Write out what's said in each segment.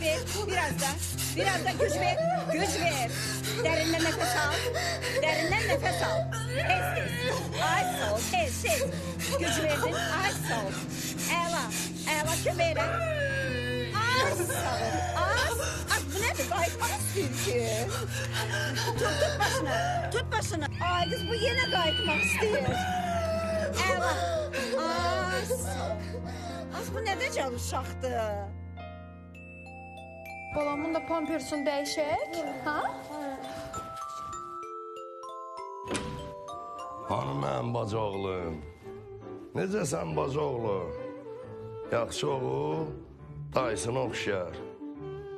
ver. Biraz da. Biraz da güç ver. Güç ver. Derinden nefes al. Derinden nefes al. Tez tez. Az sol. Tez tez. Güç verdin. Az sol. Ela. Ela kömeğe. Az sol. Az. Az bu nedir? Kayıtmak istiyor ki. Tut başına. Tut başına. Ay kız bu yine kayıtmak istiyor. Ela. Az sol. Az bu nədə can uşaqdır? Balamın da pampersunu değişik. Ha? Hanım mənim bacaqlım. Necəsən bacaqlı? Yaxşı oğul, dayısına oxşar.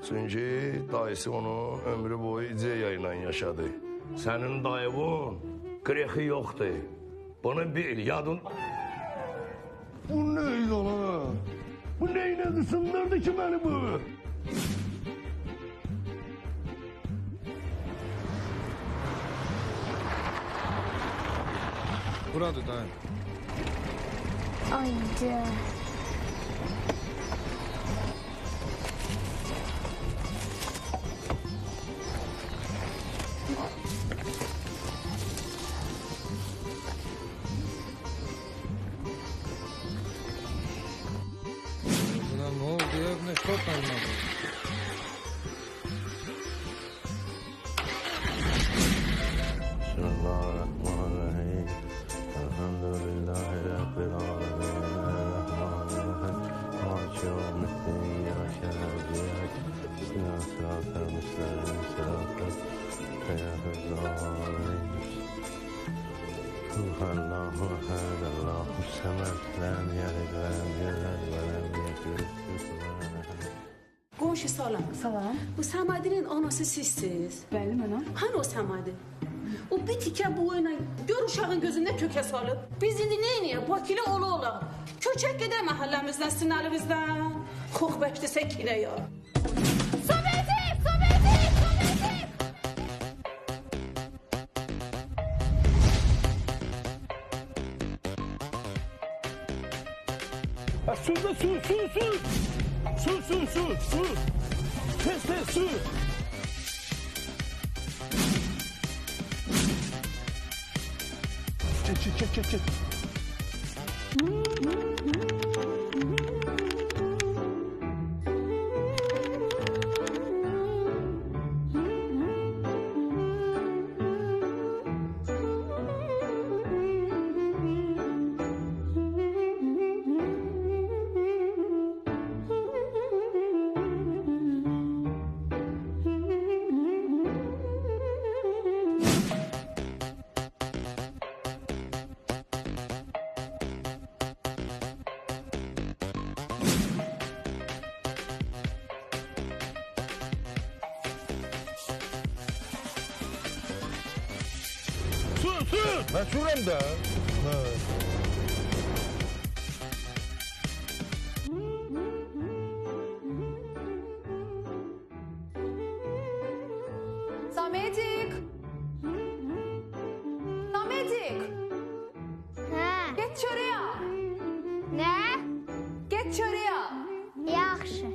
Çünki dayısı onu ömrü boyu ideya ilə yaşadı. Sənin dayıvın qrexi yoxdur. Bunu bil, yadın... Bu neydi lan? Bu neyine ısındırdı ki beni bu? Buradır dayı. Haydi. Buna ne oldu ya? Ne çok anladım. Bismillahirrahmanirrahim. Elhamdülillahi Rabbil alemin. Errahmanirrahim. Maliki yevmiddin. İyyâke na'budu ve iyyâke sıratal müstakîm. Sıratal lezîne Allahu ehad, Allahu samed, lem yelid ve lem yulad ve lem yekun lahu kufuven ahad. Qonşu salam. Salam. Bu Səmadinin anası sizsiniz. Bəli mənəm. Hani o Səmadi? O bir tikə boyuna gör uşağın gözündə kökə salıb. Biz indi neyniyək? Bakılı ola. Köçək gedək məhəlləmizdən, sinəlimizdən. Xoxbəkdə səkinə ya. Sobetim! Sobetim! Sobetim! Su da su. Su. Tez su. Çek. Su. Ben şuram da. Sametik! Sametik! Hə, Get çörəyə! nə? Get çörəyə! Yaxşı.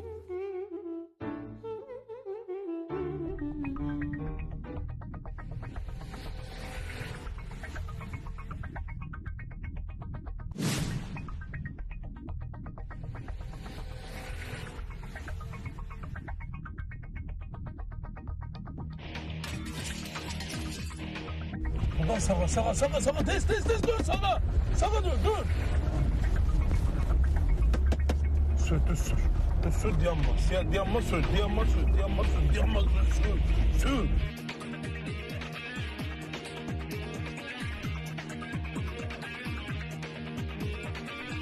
Ulan sağa. Tez dur sağa. Sağa dur. Sür yanma sür.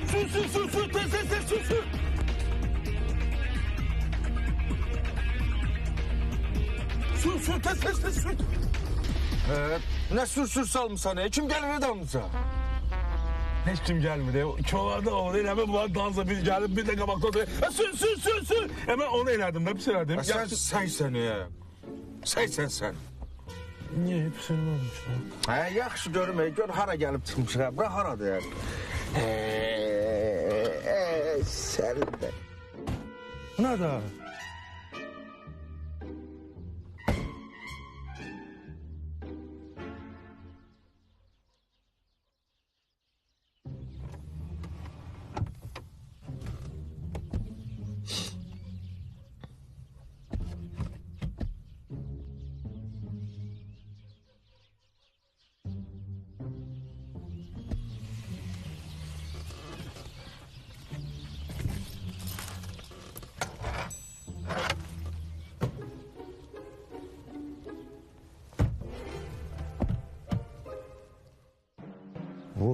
Sür, tez, sür. Sür, tez, sür. Ne sür salmışsan ne? Kim gelir ne damlısa? Hiç kim gelmedi. Çoğlarda o değil hemen bu dansa bir gelip bir de kabakta oturuyor. Sür. Hemen onu elədim ben bir şey elədim. Sen ya. Sen. Niye hep senin olmuş lan? Ha, yaxşı görüm, gör hara gelip çıkmış ha. Bırak haradır yani. Sen de. Bu ne da?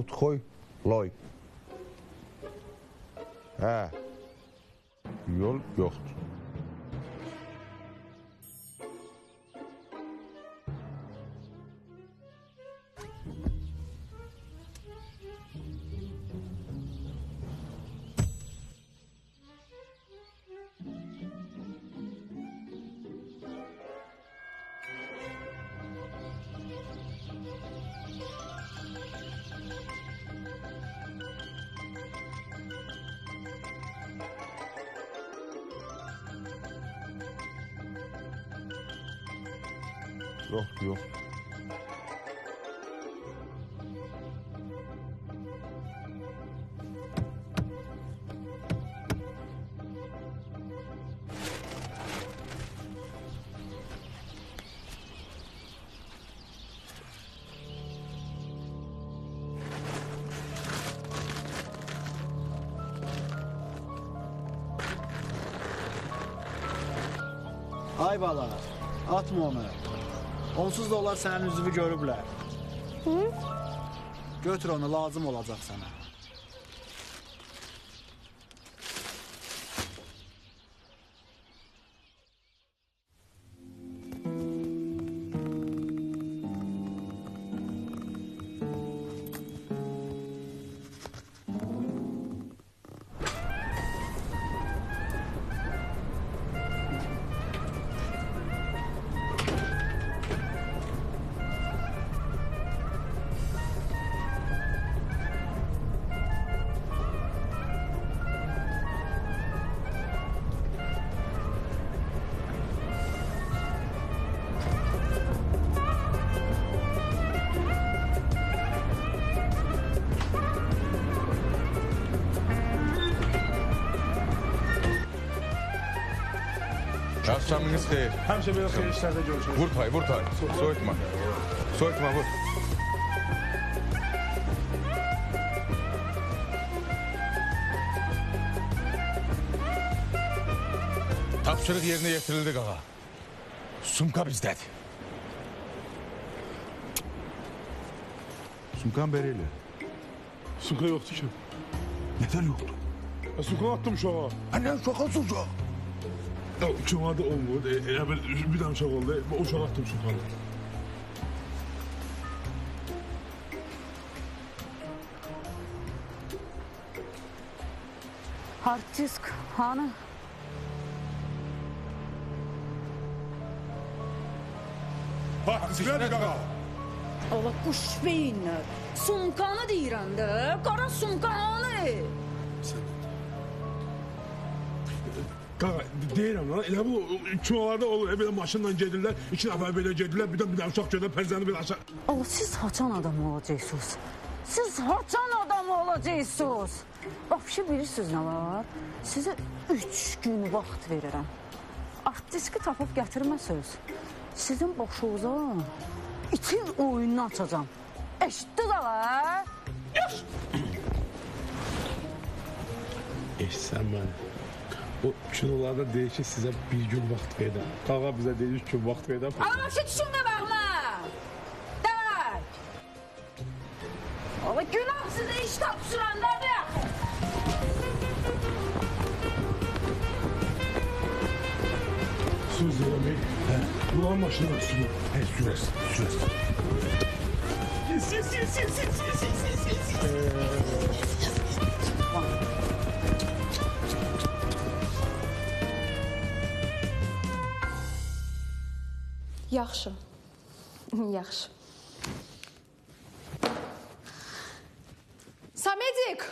Podxoy loy. Hə. Yol yoxdur. Yoxdur, yoxdur. Ay bala, atma onu. Onsuz da onlar sənin üzvü görüblər. Götür onu, lazım olacaq sənə. Akşamınız xeyir. Həmişə belə xeyir işlərdə görüşürük. Vur tay, vur tay. Soyutma. Soyutma, vur. Tapşırıq yerine getirildi qağa. Sumka bizdədir. Sumkan beriyle. Suka yoxdur ki. Neden yoktu? Suka attım uşağa. Annen şakası uşak. Uşağa da olmur. Bir dənə uşaq oldu. O uşağa attım sukanı. Hard disk hanı? Disklər qağa. Ola quş beyinlər. Sumkanı deyirəm də. Qara sumkanı. Qağa deyirəm lan. Elə bu çuvalarda olur. Belə maşınla gedirlər. 2 nəfər belə gedirlər. Bir də uşaq gedir. Pərzəni belə aşağı. Ola siz haçan adam olacaqsınız? Siz haçan adam olacaqsınız? Bax bir şey bilirsiniz nə var? Sizə 3 gün vaxt verirəm. Art diski tapıb gətirməsiniz. Sizin başınıza itin oyununu açacağım. Eşitdiniz ağa? Eşsən məni. O kinolarda deyir ki, sizə bir gün vaxt verir. Qağa bizə deyir 3 gün vaxt verir. Ama şu düşünme bakma. Demek. Ama günah size iş tapşıranları. Söz verəmək. Bunların maşını sürür. Sürersin, sürersin. Yaxşı. Yaxşı. Samedik.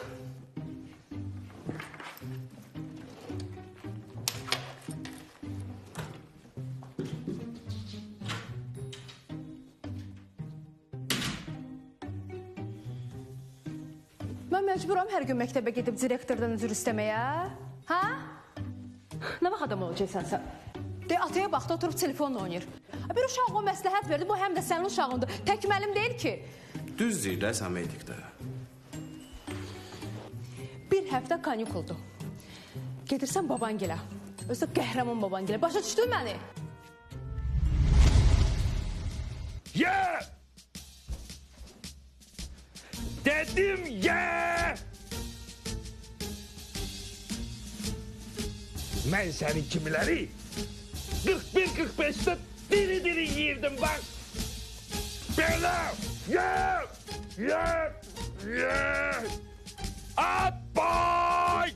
Mən məcburam hər gün məktəbə gedib direktordan üzr istəməyə. Ha? Nə vaxt adam olacaqsan sən? De ataya baxdı, oturub telefonla oynayır. Bir uşaq o məsləhət verdi, bu həm də sənin uşağındır. Tək mənim deyil ki. Düz deyirlər Samedikdə. Bir həftə kanikuldur. Gedirsən babangilə. Özü qəhrəman babangilə. Başa düşdün məni? Dedim ye! Ben senin kimileri 41-45'te diri yiyirdim bak. Böyle ye! At boy!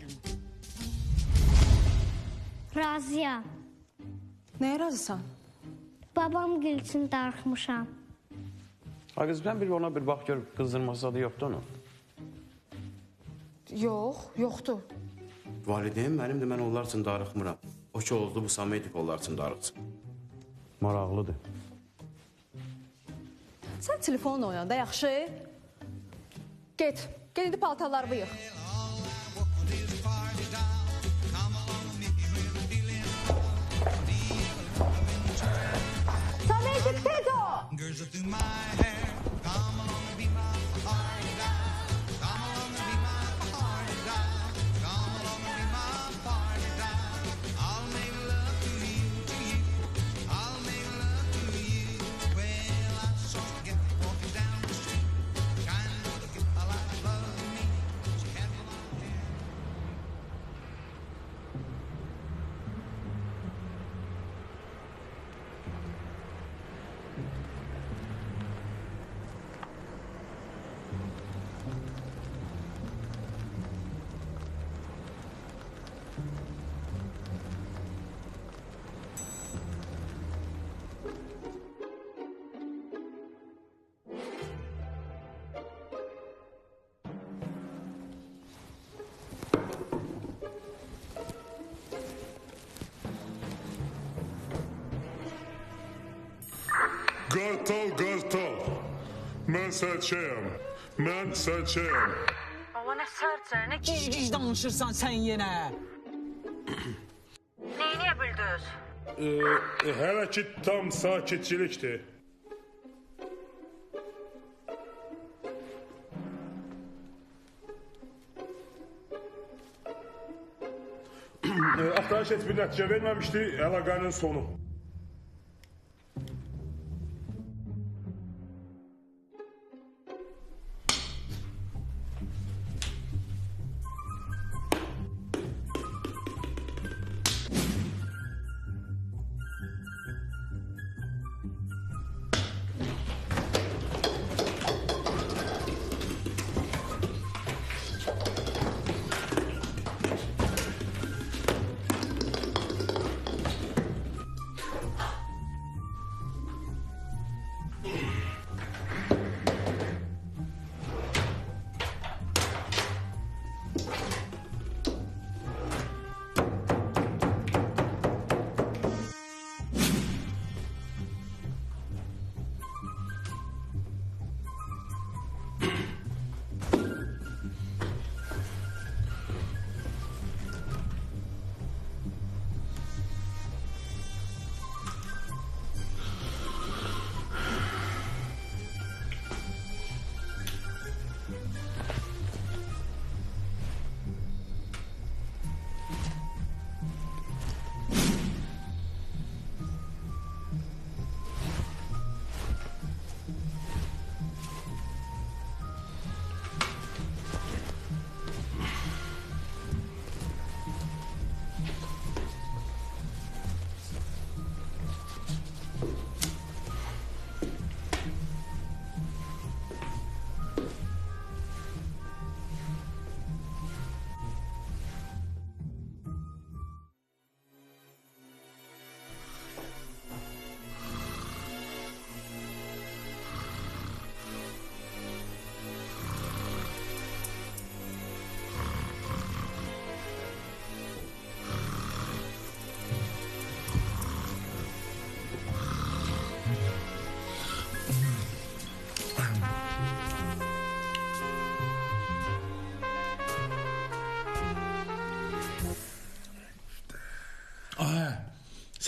Razıyam. Nəyə razısan? Babam gül üçün darıxmışam. Ay qız, ben bir ona bir bak gör, kızdırması adı yoktu onun. Yox, yoxdur. Valideyim benim de mən onlar üçün darıxmıram. O ki oldu, bu Samedik onlar üçün darıxsın. Maraqlıdır. Sən telefonla oynan da yaxşı. Get indi paltarlarımı yığ. Samedik tez ol! Qartal, mən sərçəyəm, Allah nə sərçə, nə gic danışırsan sən yenə? Neyniyə bildiniz? Hələ ki tam sakitçilikdir. Axtarış heç bir nəticə verməmişdi, əlaqənin sonu.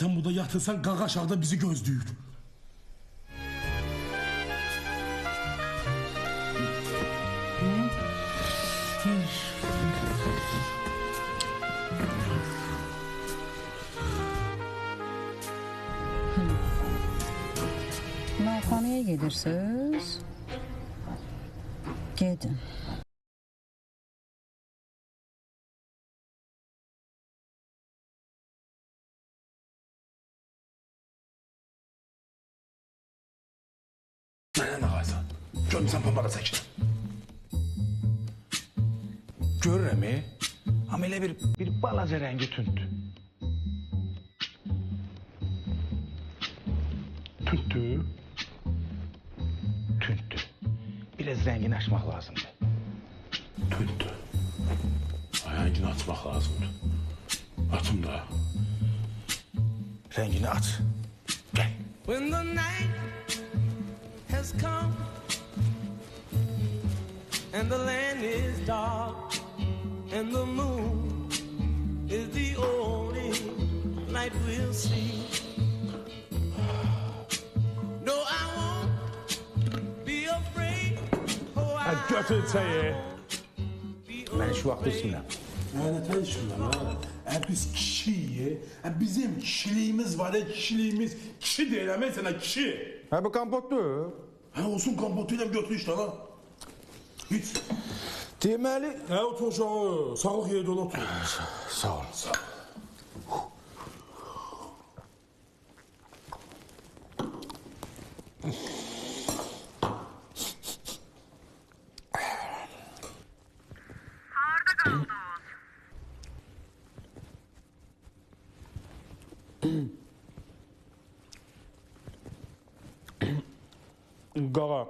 Sen burada yatırsan qaqa aşağıda bizi gözləyir. Meyxanaya gedirsiniz? Gedin. Nə ağaysan? Görmüsən pambara çəkir. Görürəm, amma elə bir balaca rəngi tündür. Tündür. Biraz rəngini açmaq lazımdır. Tündür. Rəngini açmaq lazımdır. Açım da. Rəngini aç. Gəl. When the night has come and the land is dark and the moon is the only light we'll see. No, I won't be afraid. Götür çayı. Mən iş vaxtı içmirəm. Nətən içmirəm, ha? Biz kişiyik. Bizim kişiliyimiz var, kişiliyimiz. Kişi deyirəm, sənə kişi. Hə, bu kompotdur. Hə, olsun kompotuyla götür işte lan. Hiç. Deməli... Hə, otur uşağı. Sağlıq yerdə ol, otur. Sağ ol. Sağ ol. Qağa,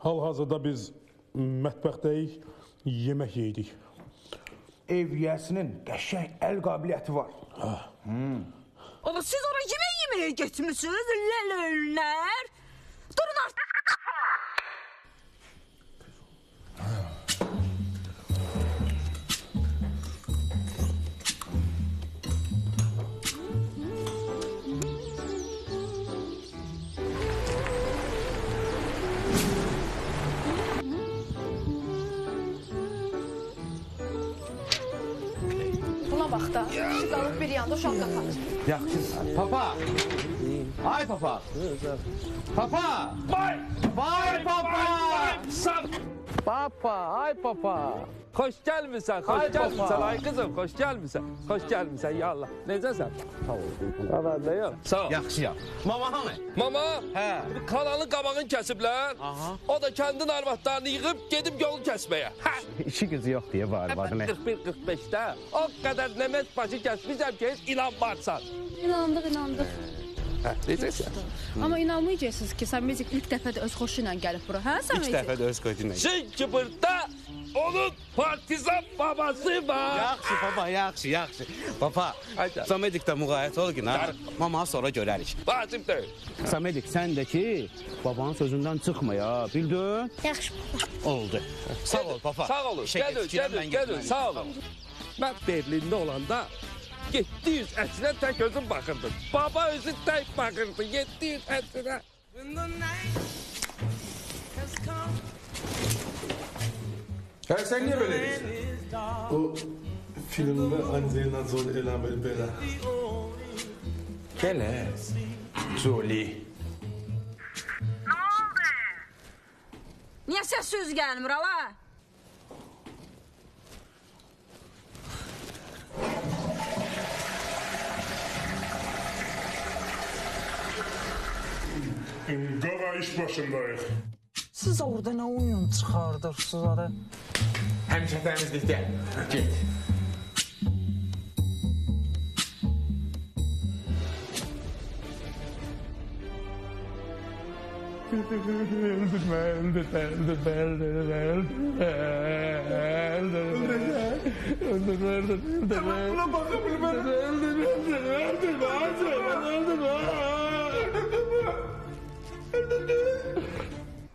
hal-hazırda biz mətbəxdəyik, yemək yeyirik. Ev yiyəsinin qəşəng əl qabiliyyəti var. Ola siz oraya yemeğe getmişsiniz ləlöllər. Durun artık. Buna bax da, kişi qalıb bir yanda uşaq qapanır. Yaxşı. Papa. Ay papa. Papa. Vay! Vay papa. Papa, ay papa. Hoş gelmişsen, hoş Ay gelmişsen baba. ay kızım, hoş gelmişsen. Hoş gelmişsen ya Allah. Necəsən? Sağ ol. Baba ne yok? Sağ ol. Yaxşıyam. Mama hanı? Mama, Hə. kanalın qabağını kəsiblər. O da kəndin arvadlarını yığıb gedib yol kəsməyə. Hə. İşi gücü yox deyə var. 41-45'də o qədər nəmət başı kəsmişəm ki, heç inanmarsan. İnandıq. Hə, necəsən? Amma inanmayacaqsınız ki, Sametcik ilk dəfə də öz xoşu ilə gəlib bura, hə Sametcik? də öz qoydun. Çünki burada onun partizan babası var. Yaxşı papa, yaxşı. Papa, Haydi. Samedik də müğayət ol ki, mama sonra görərik. Vacib deyil. Samedik, sən də ki, babanın sözündən çıxma ya, bildin? Yaxşı. Oldu. Sağ ol papa. Sağ olun. Gəlin, sağ olun. Mən Berlində olanda 700 əsrə tək özüm baxırdım. Baba özü tək baxırdı 700 əsrə. When the night has come Hə, sən niyə belə deyirsən? and is dark, O filmdə Angelina Jolie eləmir belə. Gələ. Jolie. Niyə səs söz gəlmir ala? Qağa iş başındayıq. Siz orada ne oyun çıxardırsınız ara? Həmişə təmizlikdə. Get.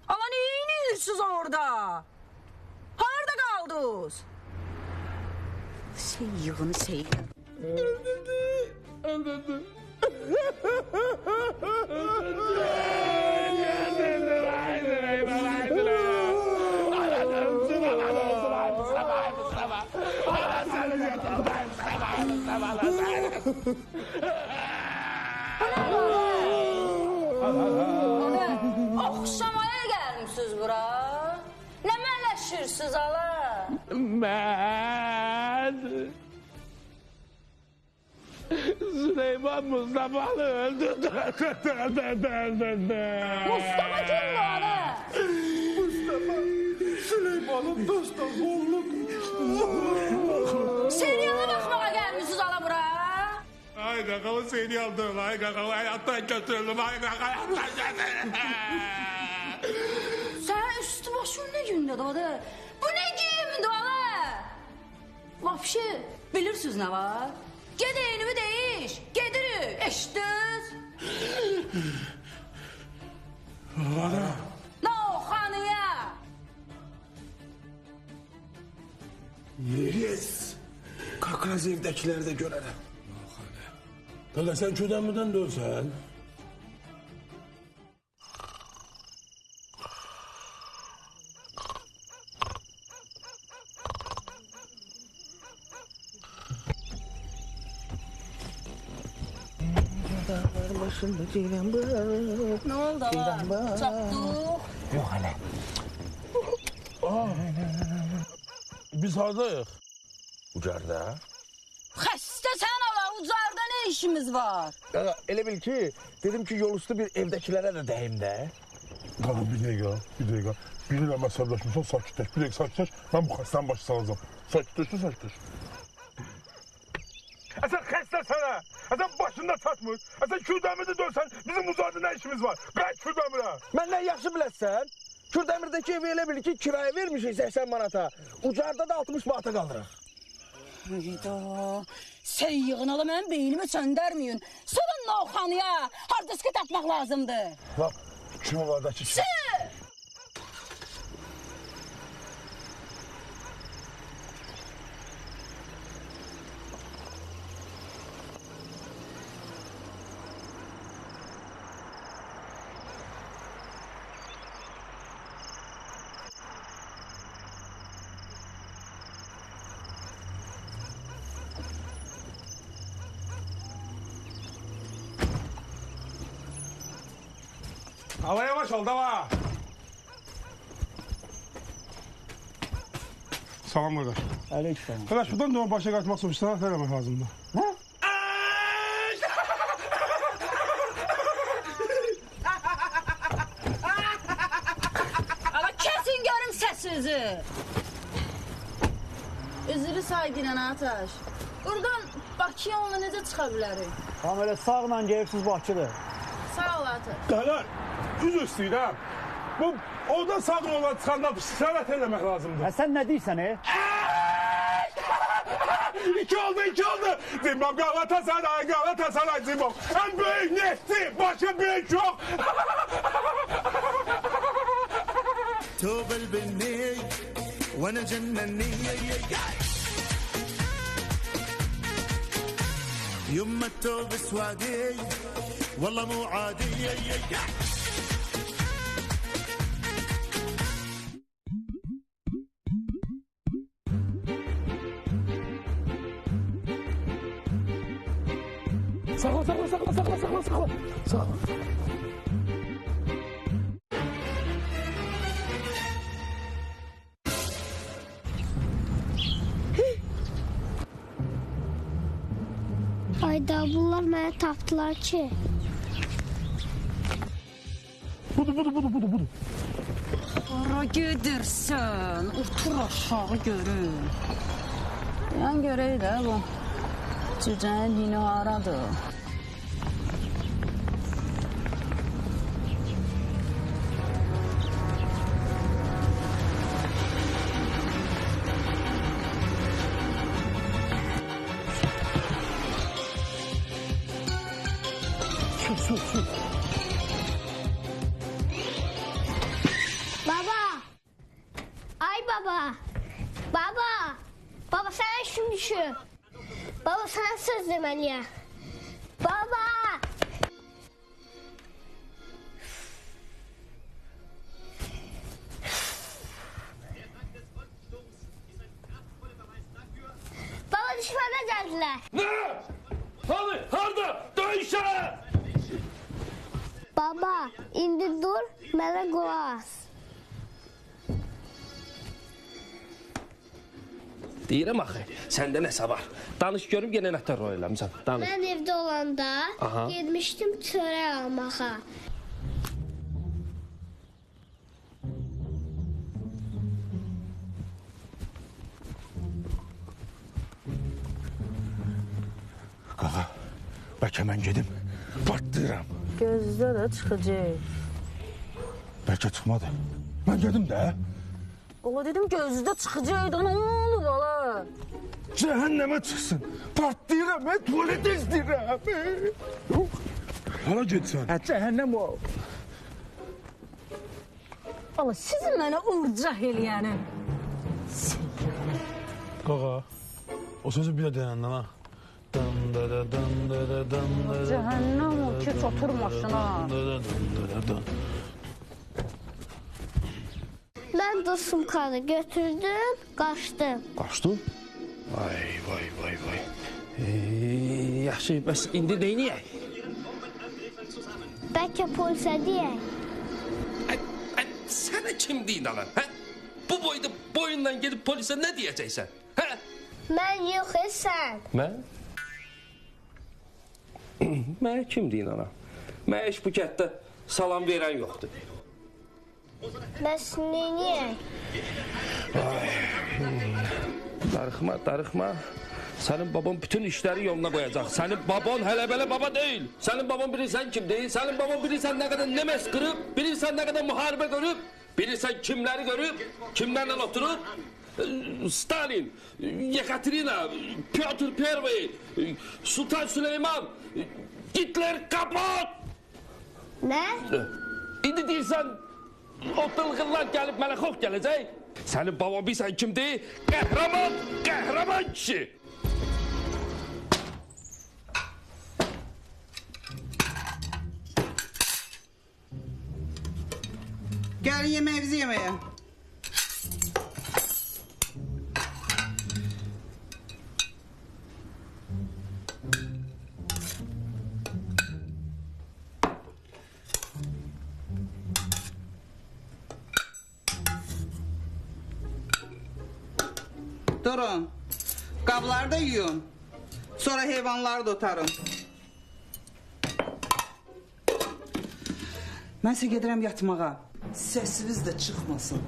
Ama neyinirsiniz orada? Harada kaldınız? Sen yığını sen. Oxşamaya gəlmişsiniz bura. Nə Ahmet. Süleyman Mustafa'nı öldürdü. Mustafa kimdi o adı? Süleyman'ın dostu oğlum. Seriyalı bakmağa gelmişsiniz ala bura. Ay kakao seni aldım. Ay kakao hayattan götürdüm. Ay kakao hayattan götürdüm. Sen üstü başın ne günde doğdu? Bu ne giyimdi ala? Vapşı bilirsiniz ne var? Gedeğinimi değiş. Gedirik. Eşitiniz. Ne o hanıya? Yes. Kakraz evdekileri de görelim. Kaka sen çödenmeden dönsen. Ne oldu ala? Çaptık. Yok hele. Biz hardayıq? Ucarda. Xəstə sən ala, ucarda ne işimiz var? Ya, elə bil ki, dedim ki yol üstü bir evdekilere de deyim de. Kaka bir dakika, bir dakika. Biriyle mesajlaşmışsan sakitleş. Bir dakika sakitleş. Ben bu hastanın başı salacağım. Sakitleş. Sen xəstə sənə. Sen başında çatmır. Sen Kürdəmir'de dönsen bizim uzarda ne işimiz var? Qayıt Kürdəmir'e. Məndən yaxşı biləsən. Kürdəmirdəki evi elə bil ki, kiraya vermişik 80 manata. Ucarda da 60 manata qalırıq. Hayda. Sen yığın ala mənim beynimi söndərməyin. Sorun ne o xanıya? Hardiski tapmaq lazımdır. Bak kim ovardaki kim? Hava yavaş ol dava. Salam kardeş. Aleyküm. Kardeş buradan dön başa kaçmak sonuçta ne demek lazımdı? Ne? Ala kesin görüm səsinizi. Üzülü saygıyla Ataş. Buradan Bakıya onunla necə çıxa bilərik? Tam öyle sağla gelirsiniz Bakıdır. Sağ ol Ataş. Kardeş üzr istəyirəm. Bu oradan sağ olan çıxanda işaret eləmək lazımdır. Ha, sen ne diyorsun İki oldu. Zimbab Galatasaray Zimbab. En büyük nefti, başka büyük yok. توب البني وانا جنني يما التوب اسوادي والله مو عادي Sakla. Ayda bunlar mənə tapdılar ki. Budur. Hara gedirsən? Otur aşağı görün. Yan görək də bu. Cücənin dini haradır? Su. Baba. Ay baba. Baba sana şunu düşün. Baba sana söz demeliye. Baba. Baba düşmana geldiler. Ne? Hani? Harda? Döyüşe! Baba indi dur mənə qulaq as. Deyirəm axı, səndə nəsə var. Danış görüm yenə nətər rol eləmisən. Danış. Mən evdə olanda Aha. getmişdim çörək almağa. Qağa, bəlkə mən gedim, partlayıram. Gözdə də çıxacaq. Bəlkə çıxmadı. Mən gedim də. Ola dedim gözdə çıxacaq. Nə olub ala? Cəhənnəmə çıxsın. Partlayıram, mən tuvaletə istəyirəm. Hala getsən. Cəhənnəm o. Ala sizin mənə urcaq eləyənin. Qağa, o sözü bir də deyəndən ha. Cəhənnəm o, keç otur maşına. Mən də sumkanı götürdüm, qaçdım. Qaçdın? Vay, vay, vay, vay. Yaxşı, bəs indi neyniyək? Bəlkə polisə deyək. Sənə kim deyin alan, hə? Bu boyda boyundan gedib polisə nə deyəcəksən, hə? Mən yox, sən. Mən? Mənə kim deyin ana? Mənə heç bu kətdə salam verən yoxdur. Bəs neyniyək? Darıxma, darıxma. Sənin baban bütün işləri yoluna qoyacaq. Sənin baban hələ belə baba deyil. Sənin baban bilirsən kimdir? Sənin baban bilirsən nə qədər nəməs qırıb, bilirsən nə qədər müharibə görüb, bilirsən kimləri görüb, kimlərlə oturub. Stalin, Yekaterina, Pyotr Первый, Sultan Süleyman, Hitler kapot! Nə? İndi deyirsən, o dılğınlar gəlib mənə xox gələcək. Sənin baban bilirsən kimdir? Qəhrəman, qəhrəman kişi. Gəlin yeməyimizi yeməyə. Durun. Qabları da yuyun. Sonra heyvanları da otarın. Mən sizə gedirəm yatmağa. Səsiniz də çıxmasın.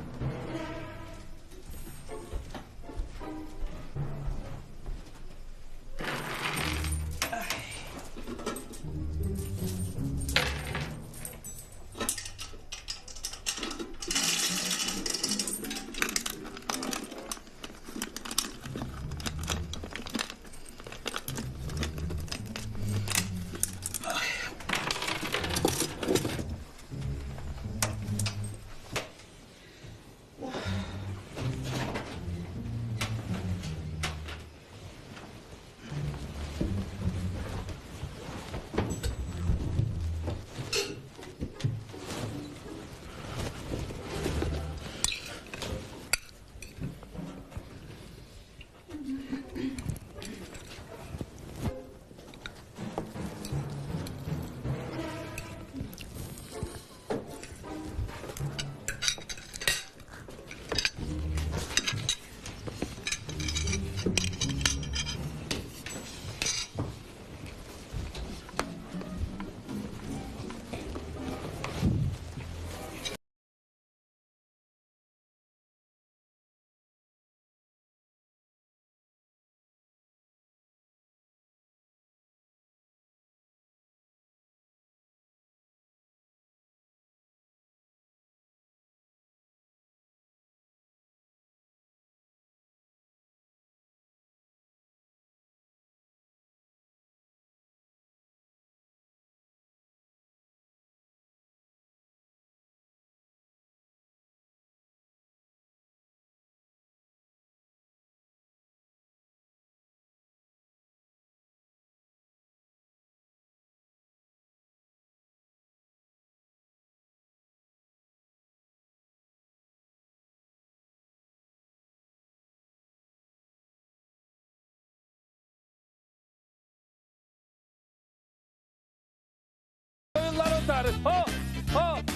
Oyunları otarız. Hop, hop,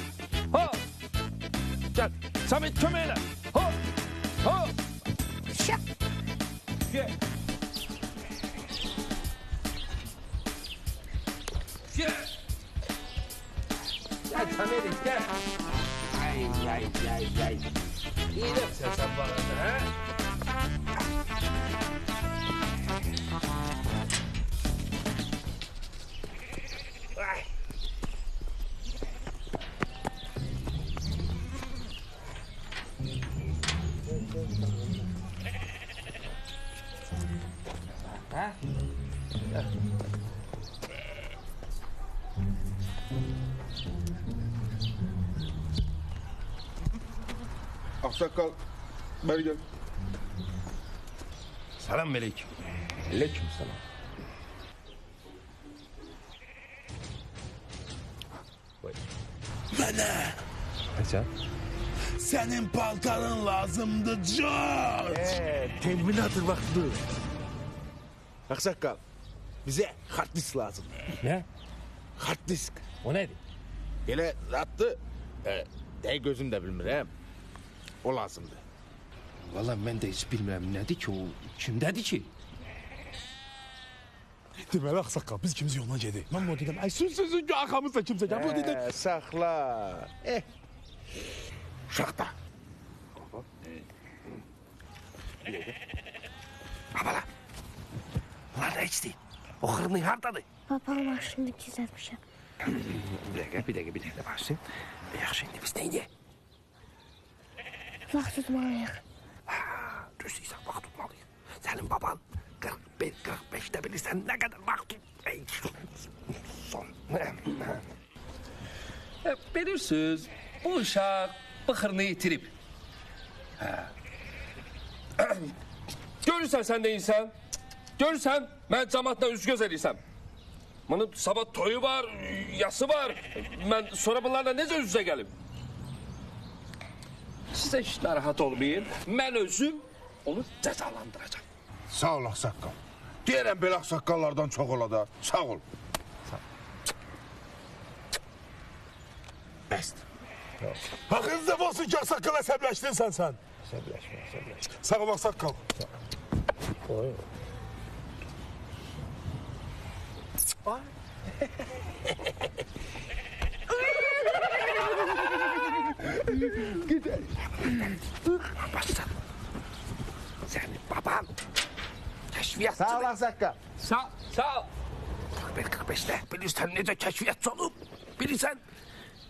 hop. Gel, Samet kömeğine. Hop, hop. Gel. Gel. Gel Samet'im gel. Ay. İyi de sen bana ha? Ay. Ha? Aksaqqal, bəri gəl. Salam aleyküm. Aleyküm salam. Mənə Kaça? sənin paltarın lazımdır, George. Terminator vaxtı. Aksaqqal, bizə hard disk lazımdır. Ne? Hard disk. O nedir? Elə zatdı, dəqiq gözüm də bilmirəm. O lazımdır. Vallahi ben de hiç bilmirəm nədir ki o, kimdədir ki? Deməli, Aksaqqal, biz ikimiz yola gedik. Mən bunu dedim, sözün ki, arxamızda kimsə gəl. Bu dedim, Saxla. Uşaqda. Abala, bunlar da hiç değil. O hırnı hardadır? Baba maşını gizletmişim. Bir dakika başsın. Yaxşı, şimdi biz neydi? Vaxt tutmalıyıq. Düz deyirsən, vaxt tutmalıyıq. Sənin baban 41-45'də bilirsən nə qədər vaxt tut... Son. Bilirsiniz, bu uşaq bıxırını itirib. Görürsən sən deyilsən, görürsən, mən cəmatla üz-göz edirsəm. Bunun sabah toyu var, yası var. Mən sonra bunlarla necə üz-üzə gəlim? Sizə hiç narahat olmayın. Mən özüm onu cəzalandıracağım. Sağ ol, Aksaqqal. Deyərəm, belə Aksaqqallardan çox ola da. Sağ ol. Bəsdir. haqqınızda olsun ki, Aksaqqal əsəbləşdin sən. Səbləşmə. Sağ ol, Aksaqqal. Oy. Gidelim. Başla. Senin baban kəşfiyyatçı. Sağ ol, Aksaqqal. Sağ ol. 41-45'te bilirsən necə kəşfiyyatçı olub. Bilirsən.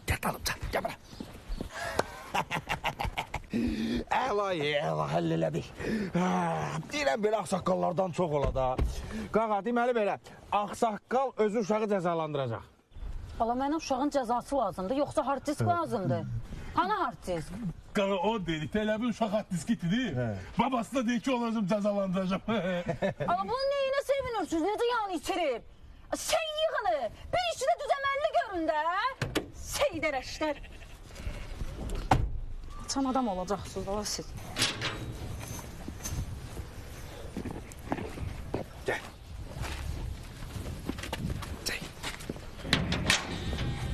Gəl dalımca, gəl bana. Əla, həll elədik. Deyirəm, belə Aksaqqallardan çox ola da. Qaqa, deməli belə, Aksaqqal özü uşağı cəzalandıracaq. Valla mənə uşağın cəzası lazımdır, yoxsa hard disk lazımdır. Hani hard disk? Qaqa, o dedik, elə bir uşaq hard disk itidir. Babası da deyir ki, olacaq cəzalandıracaq. Ama bunun neyine sevinirsiniz? Necə yani itirir? Şey yığını, bir işi de düzəməlli görün də. Seydərəşlər. Çan adam olacaksınız, ola siz. Gel.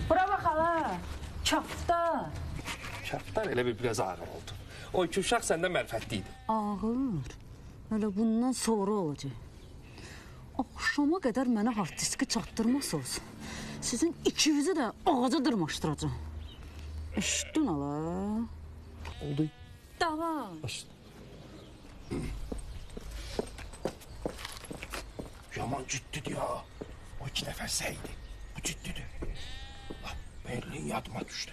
Bura bax hala, kafta. Kaftar elə bir biraz ağır oldu. O iki uşaq səndən mərfətli idi. Ağır. Öyle bundan sonra olacak. Akşama kadar mənə hard diski çatdırmasınız. Sizin ikinizi də ağaca dırmaşdıracağım. Eşitdin hala? Oldu. Davay. Yaman ciddidir ya. O iki nəfər səydi. Bu ciddidir. Berlin yadıma düşdü.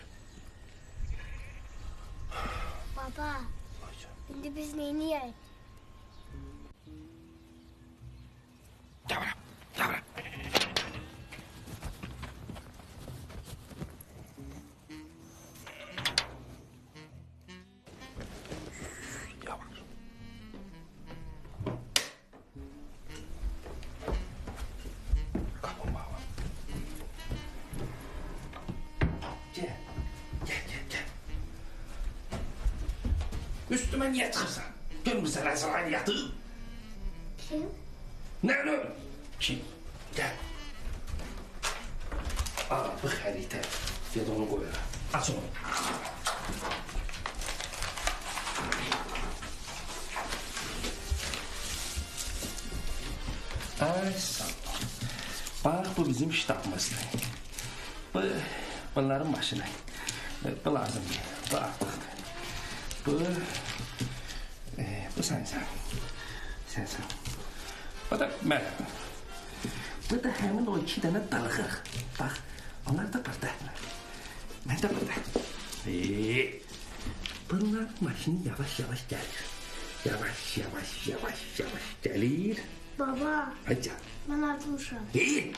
Baba, indi biz neyniyək? Yavrum, yavrum. Yavaş. Kapın bağla. Gel. Üstüme niye çıkırsan? Görmüşsen ben sana aynı yatığım. Kim? Ne öyle? Kim? Gel. Al bu harita. Ya da onu koy. Aç onu. Ay sağ ol. Bak bu bizim ştabımızdı. Bunların başına. Bu lazım değil. Bu artık. Bu sen. Sen. Bu da ben. Bu da hemen o 2 tane dalğıq. Bak onlar da burada. Ben de burada. Bunlar maşın yavaş gelir. Yavaş gelir. Baba, Hadi. ben azmışam. İyi.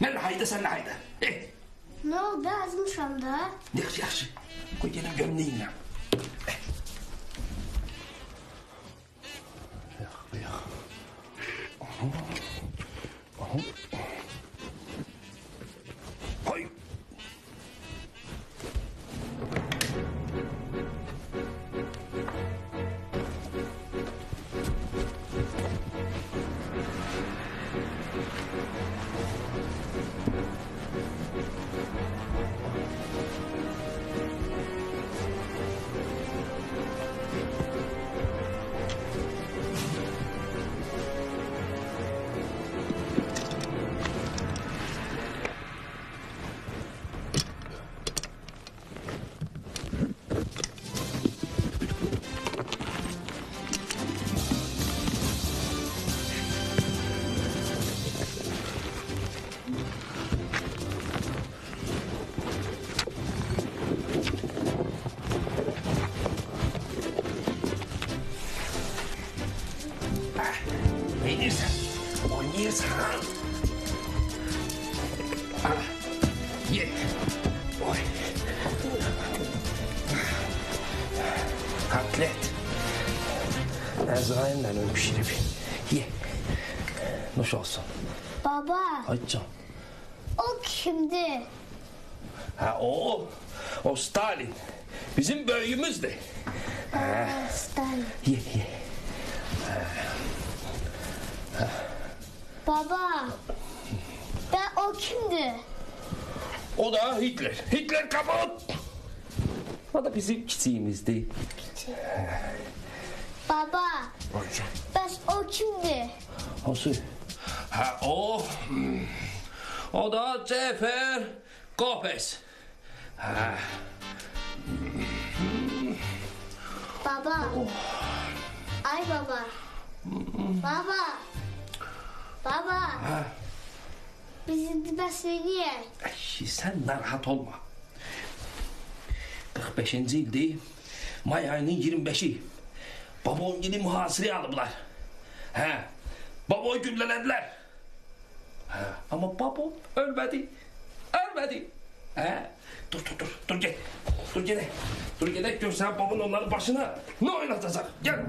Ben haydi sen de haydi. Ne oldu azmışam da? Yaxşı. Koy gelin gömleğinle. Yok. Hay. Oynayırsan. Ye. Oy. Katlet. Ezrail'le ölmüş herif. Ye. Nuş olsun. Baba, Ay can. o kimdi? Ha o Stalin. Bizim bölümümüzdü. Stalin. Ye. Baba, ben o kimdi? O da Hitler. Hitler kaput. O da bizim küçüğümüzdü. Baba, ben o kimdi? Nasıl? Ha o da Cefer Kopes. Ha. Baba. Ay baba. Baba. Ha. Biz indi bəsləyək. Sen narahat olma. 45. ildi. May ayının 25'i. Babam gidip muhasıraya alıblar. Ha. Babayı güllelediler. Ha. Ama babam ölmedi. Ha. Dur gel. Dur gel. Görsen babanın onların başına ne oynatacak? Gel.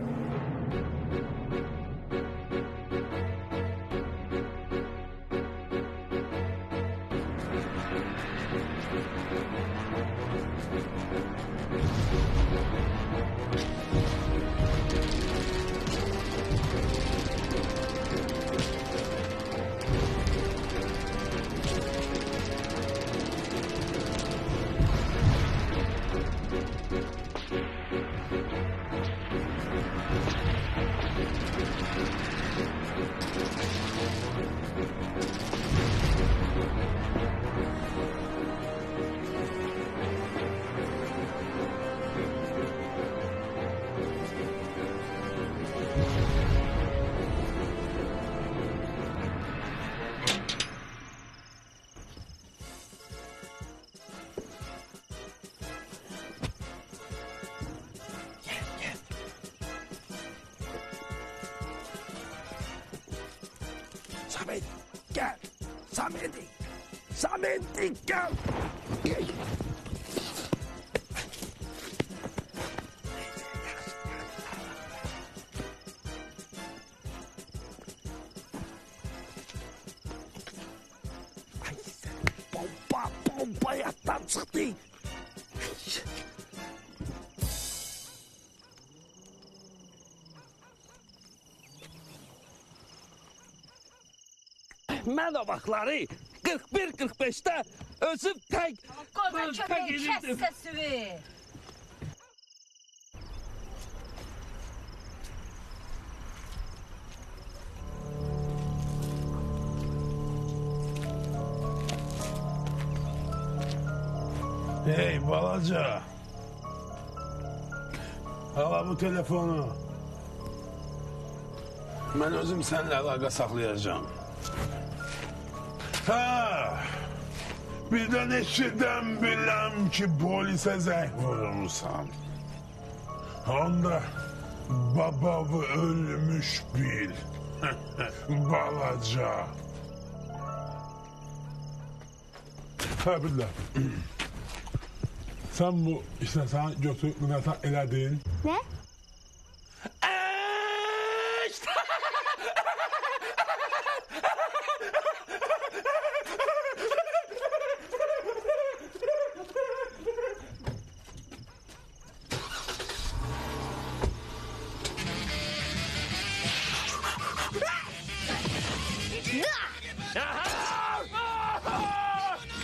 Samet gel. Samet gel. Ay sen bomba yattan çıktı. Mən o vaxtları 41-45'te özüm tək bölgə gelirdim. Kes sesini. Hey balaca. Hala bu telefonu. Ben özüm seninle alaka saklayacağım. Ha. Bir de neşeden bilem ki polise zəng vurmuşsan. Onda babamı ölmüş bil. Balaca. Ha billah. Sen bu işte sen götür Münata elədin. Ne?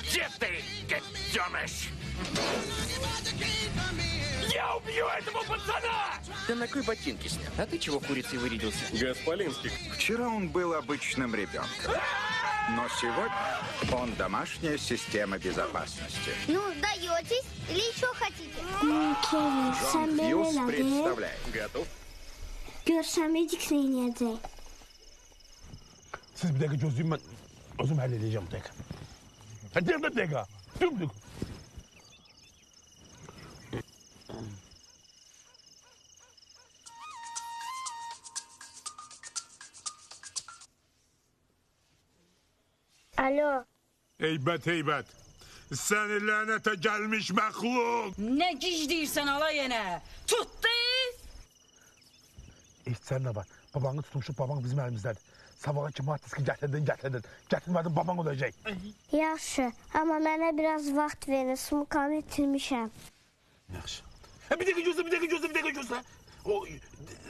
Где ты, гаденыш? Я убью этого пацана! Да на кой ботинки снял? А ты чего курицей вырядился? Госполинский. Вчера он был обычным ребенком. Но сегодня он домашняя система безопасности. Ну, сдаетесь? Или еще хотите? Джон Хьюз представляет. Готов? Görüşemedik neyinecek? Siz bir dakika gözlüğüm ben özüm halledeceğim bir dakika. Hadi bir dakika. Dümdük. Alo. Heybet heybet. Seni lanete gelmiş məxluq. Ne gizliyirsən ala yenə? Tutdu. Sen de bak. Babanı tutmuşup baban bizim elimizdedir. Sabaha kimi artiski getirdin. Getirmedin baban olacak. Yaxşı, amma mənə biraz vaxt verin, sumkamı itirmişəm. Yaxşı. Bir dakika gözle. O,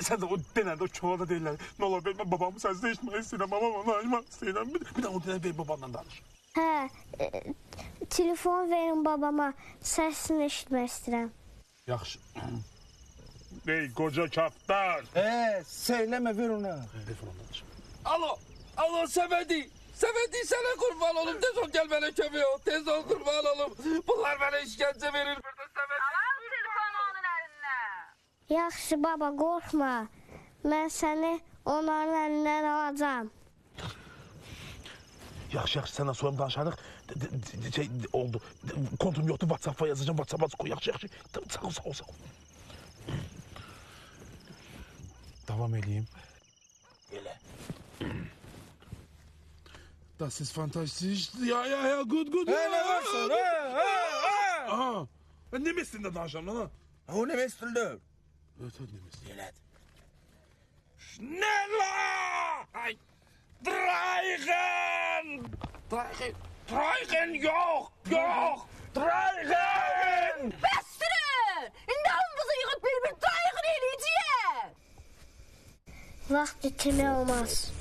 sen de o denende o çoğada değiller. Ne olur ben babamı sensiz eşitmeyi istəyirəm. Babam onu ayırmaq istəyirəm. Bir de o denende ver babanla danış. Hə, telefon verin babama, səsini eşitmək istəyirəm. Yaxşı. Ey koca kaftar. Söyleme ver ona. Alo Səmədi. Səmədi sənə qurban olum. Tez ol gel bana kömüyor. Tez ol qurban olum. Bunlar bana işkence verir burada Səmədi. Alam telefonu onun əlinə. Yaxşı baba, qorxma. Mən səni onların əlindən alacağım. Yaxşı, senden sonra danışarıq. Şey oldu. Kontum yoktu. WhatsApp'a yazacağım. WhatsApp'a koy. Yaxşı. Sağ ol. Devam edeyim. Öyle. Das ist fantastisch. Ja, gut. Ne varsa? Aha. Ben ne mesleğinde danışacağım lan? O ne mesleğinde? Evet, ne mesleğinde? Evet. Schneller! Dreigen yok! Dreigen! Bəsdirin! İndi hamımızı yığıb bir dayıqın eləyəcəyəm. Vaxt itirmək olmaz.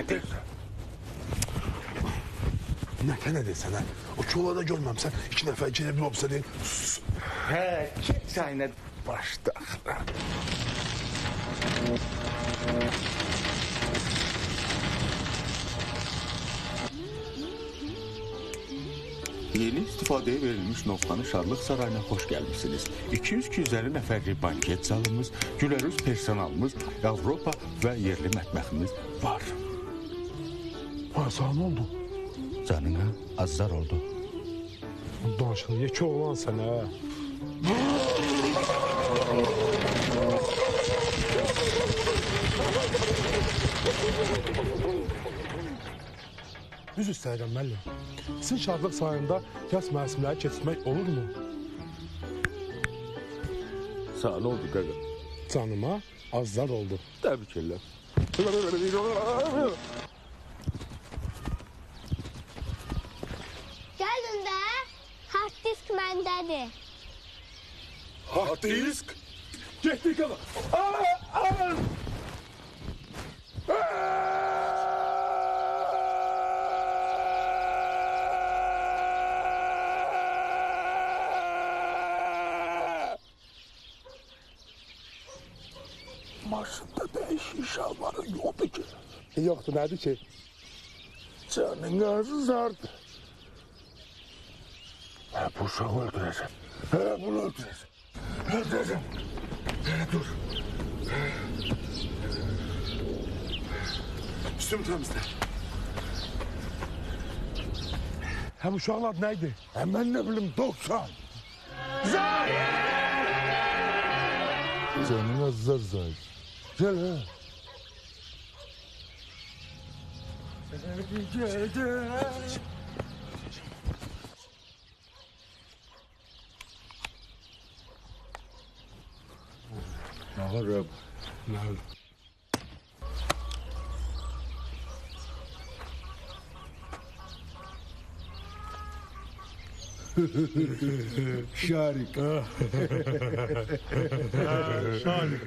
Nedir? Ne desene? O çuvalada görmemsen 2 nefer gelebilir olsa değil. Sus. He, kimseyle başta. Yeni istifadeye verilmiş noktanı Şarlıq Sarayına hoş gelmişsiniz. 200-250 nəfərlik banket salımız, gülərüz personalımız, Avropa ve yerli mətbəximiz var. Sana ne oldu? Canına azar oldu. Danışın, yeki oğlan sen ha. Düz istəyirəm müəllim. Sizin Şadlıq Sarayında yaz mərsimləri keçirmək olur mu? Sağ oldu qaqa. Canıma azlar oldu. Təbrik edirəm. Gəlin də, hard disk məndədir. Hard disk? Getdik qala. Maşında değişik şalvarı yoktu ki. Yoktu, nerede ki? Canın ağzı bu uşağı öldüreceğim. Bunu öldüreceğim. Öldüreceğim. Dur. Üstümü temizle. Bu uşağın neydi? Ben ne bileyim, 90. Canın azar Zahir. Gel ha. Ağırım. Şarik. Şarik.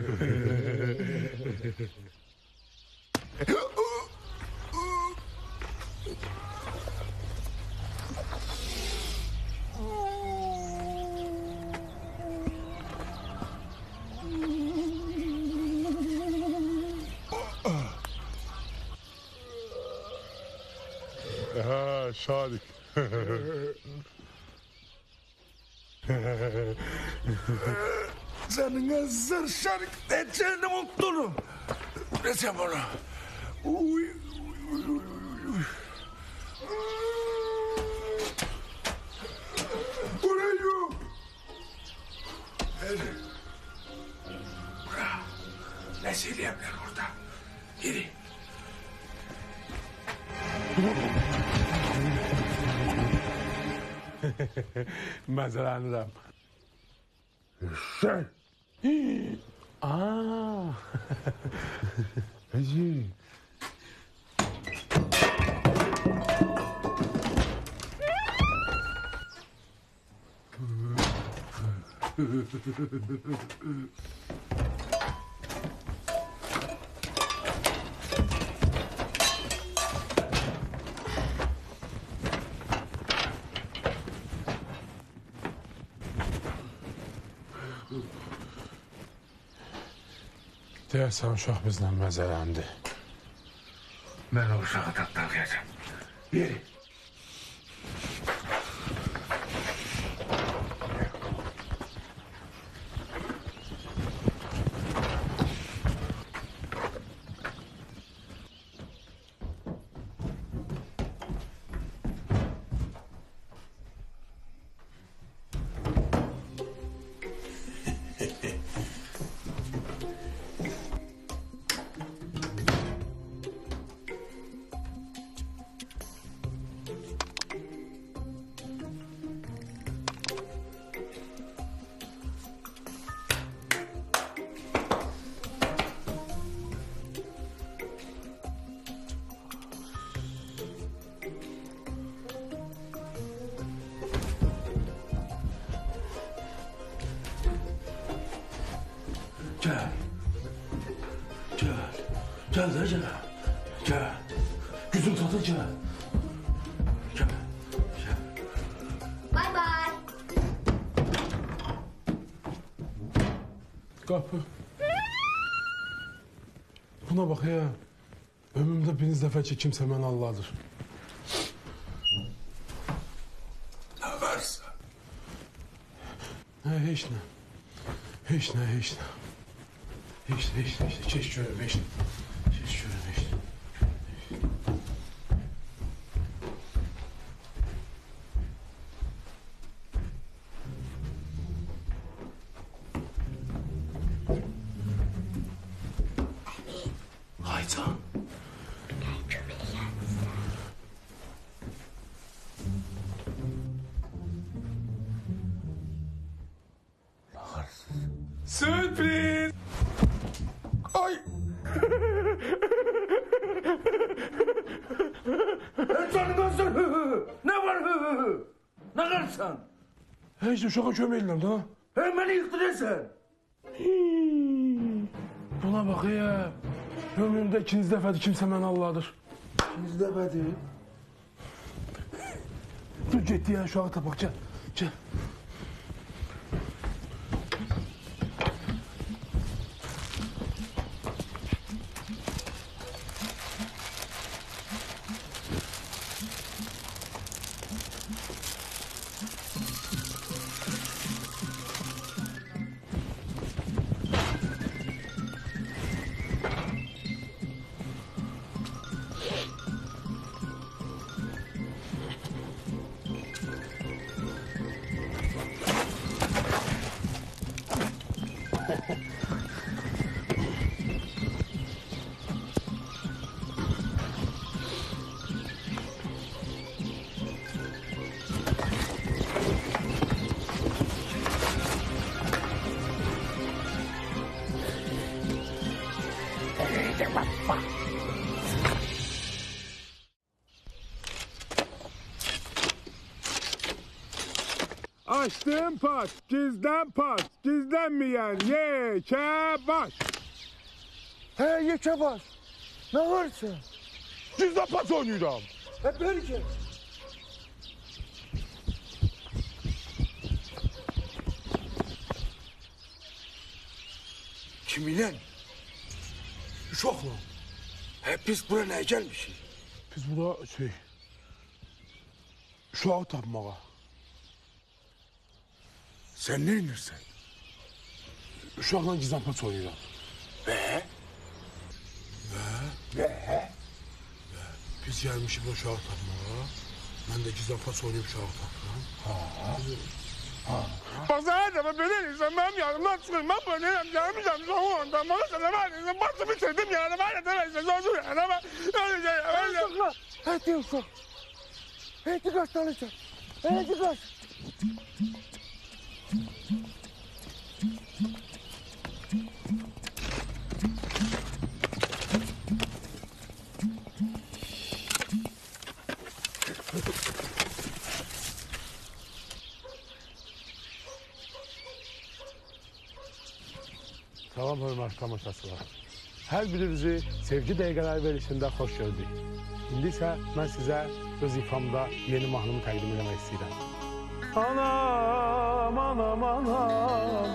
Şarik. Canına zır Şarik. Eceğini unutturum. Recep ona. Uy. Buraya yok. Hadi. Bura. Ne söyleyemler burada? Yürü. Məzələnirəm. Sen. Aa. Hacı. Deyərsən uşaq bizlə məzələndi. Mən o uşağı tapdalayacağım. Yeri. Gel. Gel. Gel de gel. Gel. Gücüm çatır ki. Gel. Bay bay. Kapı. Buna bak ya. Ömrümde birinci defa ki kimse beni Allah'dır. Ne varsa. Hiç ne. Hiç ne. Hiç görüm, hiç ne. Haycan. Sürpriz. Ay. Canım olsun. Ne var? Ne karsan? Hiç uşağa kömeğiyle de ha. Hemen yıktırırsan. Buna bak ya. Ömrümde ikinci defadır kimse beni Allah'dır. İkinci defadır. Dur gitti ya uşağa tapak gel. Gel. Açtım pas, gizden pas, gizlenmeyen yeke baş. He yeke baş. Ne varsa? Gizden pas oynuyorum. Hep böylece. Kiminle? Uşakla. Hep biz buraya ne gelmişiz? Biz burada uşağı tapmağa. Sen ne inirsen? Uşakla gizden pas oynuyorum. Ve? Biz gelmişik uşağı tapmağa. Ben de gizden pas oynayıp uşağı tapıram. Pazar da böyle insan benim yanımdan çıkıyorum. Ben böyle gelmeyeceğim. Sonra ondan bana sana var. Batı bitirdim yani. Ben de demeyse zor yani. Ben öyle şey. Hadi uşak. Hadi kaç alacak. Hadi kaç. Salam hörmətli tamaşaçılar. Hər birinizi sevgi dəqiqələri verilişində xoş gördük. İndi isə mən sizə öz ifamda yeni mahnımı təqdim etmək istəyirəm. Anam, anam, anam,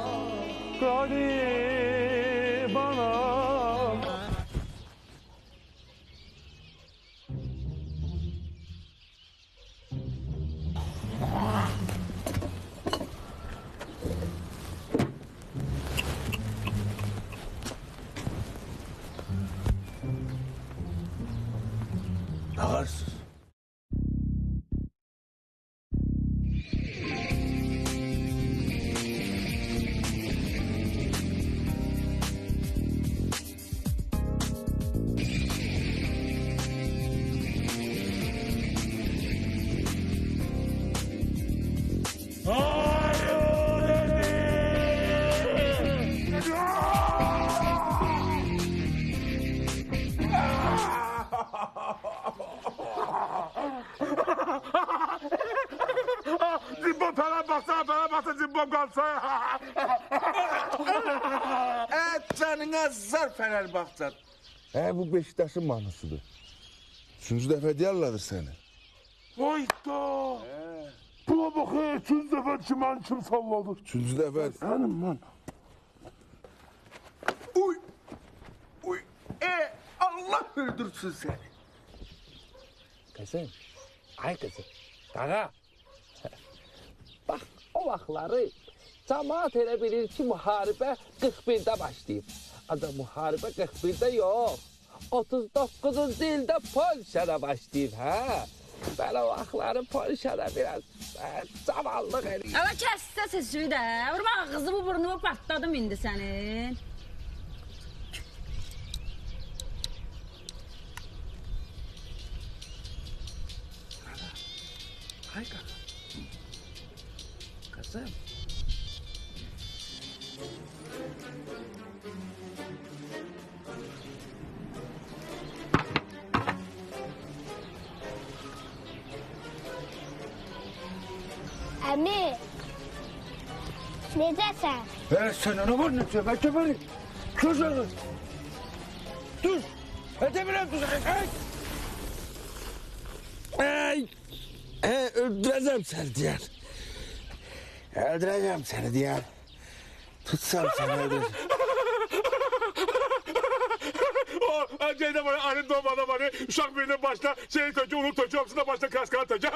qarib anam. Ağarsız. Cimbom falan basa cimbom kalsa. Canına zar Fenerbahçe. Bu Beşiktaş'ın mahnısıdır. Üçüncü dəfə deyərlərdir səni. Vayda. Buna bak ya, üçüncü defa çimen kim salladı? Üçüncü dəfə. Benim ben. Uy. Uy. Allah öldürsün seni. Kızım, ay kızım, qağa. Bax, o vaxtları cəmaat elə bilir ki, müharibə 41-də başlayıb. Ancaq müharibə 41-də yox, 39-cu ildə Polşada başlayıb, hə? Belə vaxtları Polşada biraz zavallıq eləyir. Ama kəssə sözü də, vurma ağzımı burnumu patladım indi sənin. Ay qağa. Kızım. Əmi, necəsən? Sen ne var ne diyor? Bekle beni. Kızını. Dur. Edemine dur. Öldürəcəm səni deyər. Öldüreceğim seni diyor. Tutsam seni öldüreceğim. O şeyde var, annem doğmadan var. Uşak birinin başta şeyi tökü, unut tökü, hepsinde başta kaskana tökü.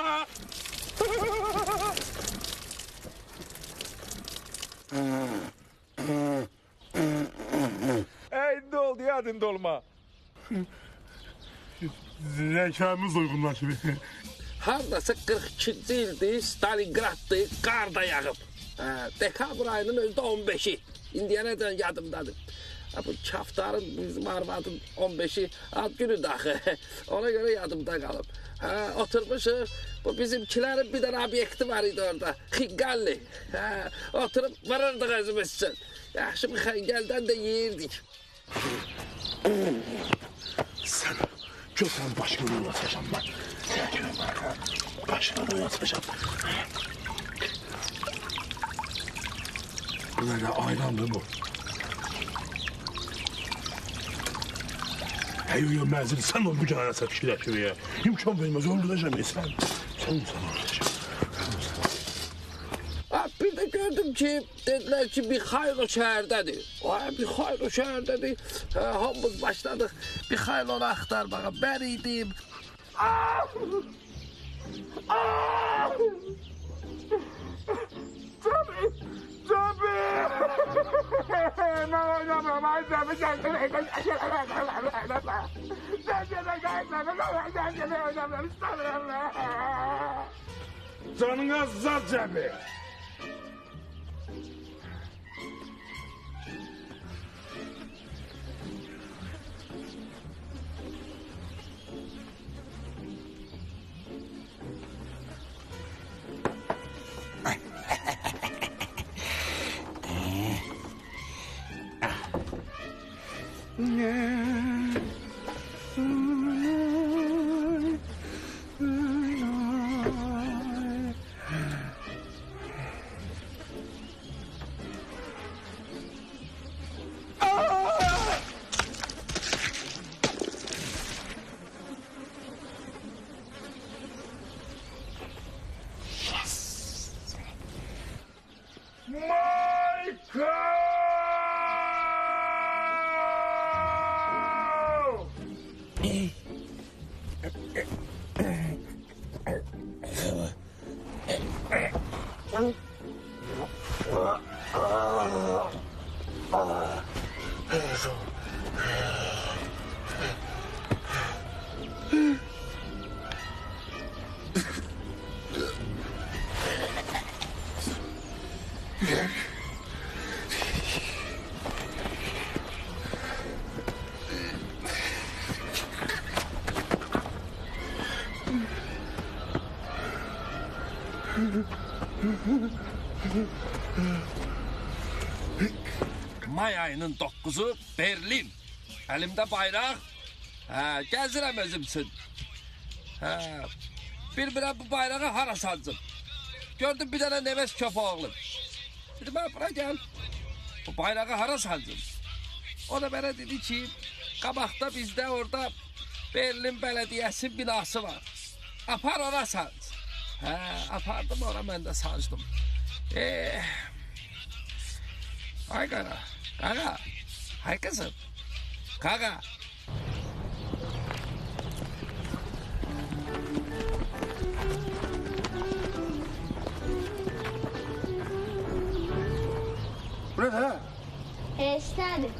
Ne oldu ya adın dolma? Zekamız uygunlaşıyor. Hardasa 42-ci ildir, Stalingraddır, qar da yağıb. Dekabr ayının özdə 15-i. İndiyənədən yadımdadır. Bu kaftarın, bizim arvadın 15-i ad günü daxı. Ona görə yadımda qalıb. Oturmuşuq, bu bizimkilərin bir dənə obyekti var idi orada. Xingalli. Oturub vırırdıq özümüz üçün. Yaxşı bir xəngəldən də yeyirdik. Sen, götürün başını oynatacağım ben. Başını oynatacağım. Böyle ayrandı bu. Hey yo menzil sen ol bu canına fikirleşiyor ya. İmkan vermez öldüreceğim sen. Sen öldüreceğim. Bir də gördüm ki, dedilər ki, Mixaylo şəhərdədir. Mixaylo şəhərdədir. Hamımız başladıq Mixaylonu axtarmağa. Mən idim. Tabii. Ben oynamam. Ay tabii sen de oynamam. Canına zar cebi. May ayının 9'u Berlin. Elimde bayrak. Gezirəm özüm üçün. Bir bu bayrağı hara sancım. Gördüm bir tane neves köpeğim. Dedim ben bura gel. Bu bayrağı hara sancım. O da bana dedi ki, qabaqda bizdə orada Berlin Belediyesi binası var. Apar ora sanc. Hə, apardım ora mən də sancdım. Ay qaqa, qaqa, ay qızım, qaqa. Bu ne de? İstedim.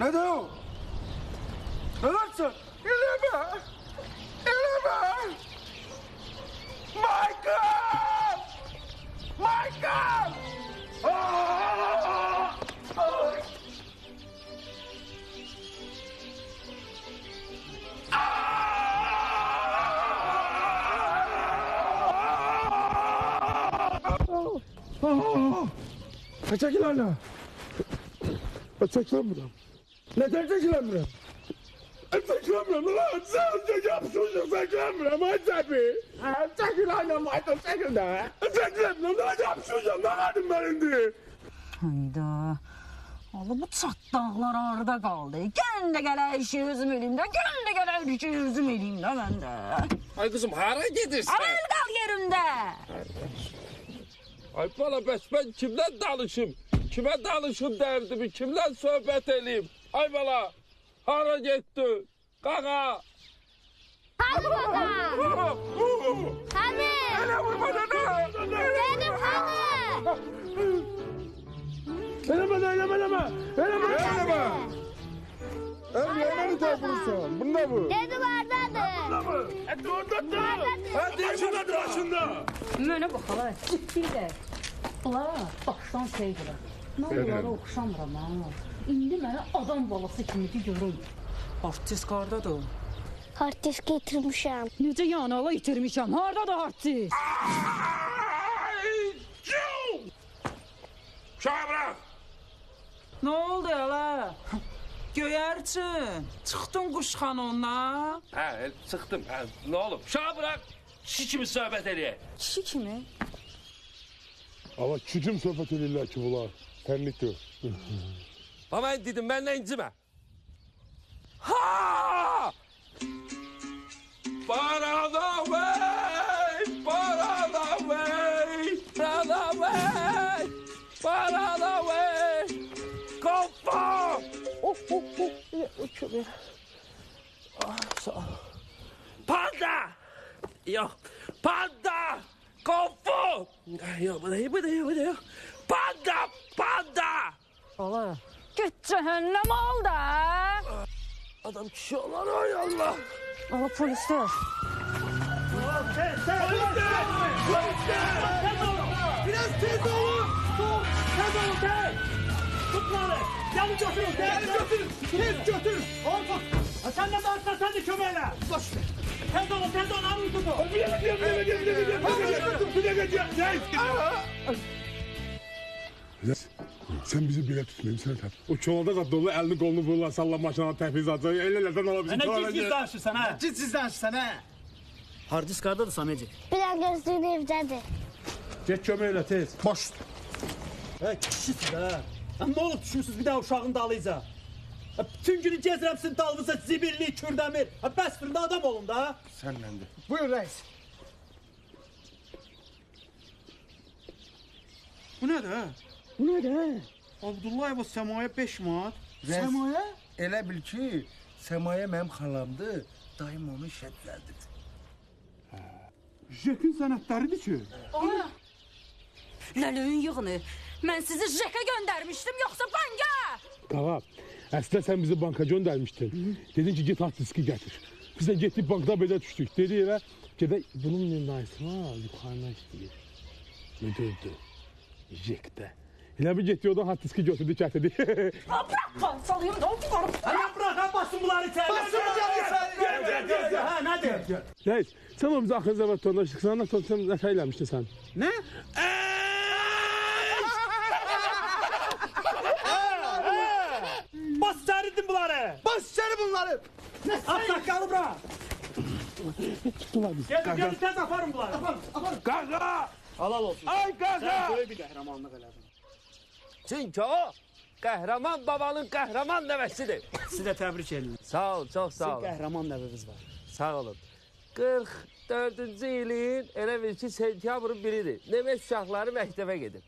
Ne de o? Ne dersin? Eleme! Eleme! Michael! Michael! Çekil hala. Çekil buradan. Neden çekilemiyorum? Çekilemiyorum lan. Sen yapmışsın çekilemiyorum. Ay tabi. Çekil hala Michael çekil de. Çekilemiyorum. Ne yapmışsın? Ne verdim ben indi? Hayda. Allah bu çatdaqlar arada qaldı. Gəlin də gələ işi özüm eləyim də. Gəlin də gələ işi özüm eləyim də mən də. Ay qızım, hara gedirsən? Aman qal yerimdə. Ay bala, bəs mən kimdən danışım? Kimə danışım dərdimi? Kimdən söhbət eləyim? Ay bala, hara getdin? Qaqa. Hadi baba. Hadi. Hele vurma dede. Dedim hadi. Eleme de eleme. Eleme. Eleme telefonu. Bu ne bu? Dedim oradadır. Bunda mı? Oradadır. Hadi şurada başında. Mənə bax hala, ciddi də. Bunlara başdan sevdilər. Mən onlara oxşamıram ha. İndi mənə adam balası kimi görün. Artist qardadır. Hard disk getirmişəm. Necə yanala itirmişəm? Hardadır artist? Uşağı bırak. Nə oldu hala? Göyərçin, çıxdın quşxanondan. Hə, çıxdım. Hə, nə olub? Uşağı bırak. Kişi kimi söhbət eləyək. Kişi kimi? Ama küçüm sohbet edirlər ki bunlar. Tənlikdir. Ama mən dedim, məndən incimə. Ha! Baranavey! Baranavey! Baranavey! Baranavey! Kafa! Sağ ol. Panda! Yok, panda! Kafa! Yok, bu da. Panda! Hala, git cəhənnəm ol da. Adam kişi olan ay Allah! Hala, polislər. Biraz tez olun. Tez olun tez. Tutmalı. Gelin götürün. Tez götürün. Olsun. Sen de bağırsan sen de kömeğine. Koş. Tez olun. Alın tutun. Sen bizi bile tutmayayım sen tabi. O çuvalda da dolu elini kolunu vururlar salla maşına tepkiz atıyor. Ellerden alabilirsin. Sen cidsiz danışırsan ha? Cidsiz danışırsan ha? Hardis qardadır Sameci. Bir dakika gözlüğün evdedir. Geç kömeğiyle tez. Boş. Kişisiz ha. Ne olub düşmüşsünüz bir daha uşağın dalıyca? Bütün günü gezirəm sizin dalınıza zibilli, kürdəmir. Bəs fırında adam olun da. Senlendi. Buyur reis. Bu nedir ha? Bu nedir ha? Abdullayeva Səmaya 5 manat. Səmaya? Elə bil ki, Səmaya mənim xalamdır, dayım onu şərtlədir. Jekin sənətləridir ki. Ana! Ləlöyün yığını. Mən sizi Jekə göndərmişdim, yoxsa banka? Qağa, əslində sən bizi banka göndərmişdin. Dedin ki, get hard diski gətir. Biz də getdik bankda belə düşdük. Dedi evə, gedək bunun nümayisini yuxarına istəyir. Müdürdür. Jekdə. Elə bir getdi, o da hard diski götürdü, gətirdi. Bırak, salayım da o tutarım. Bırak, basın bunları içeri. Basın bunları içeri. Ha, nədir? Reis, sən o bizi axır zəvət tondaşdık. Sən nə şey eləmişdin sən? Nə? Bas içəridin bunları. Bas içəri bunları. Saqqalı bırak. Tuttular bizi. Gelin tez aparın bunları. Aparın. Qaqa! Halal olsun. Ay qaqa! Sen böyle bir qəhrəmanlıq elədin. Çünki o Qəhrəman babanın qəhrəman nəvəsidir. Sizə təbrik edirəm. Sağ ol, çox sağ Sizin olun. qəhrəman nəvəniz var. Sağ olun. 44-cü ilin elə bil ki, sentyabrın biridir. Nəvəs uşaqları məktəbə gedib.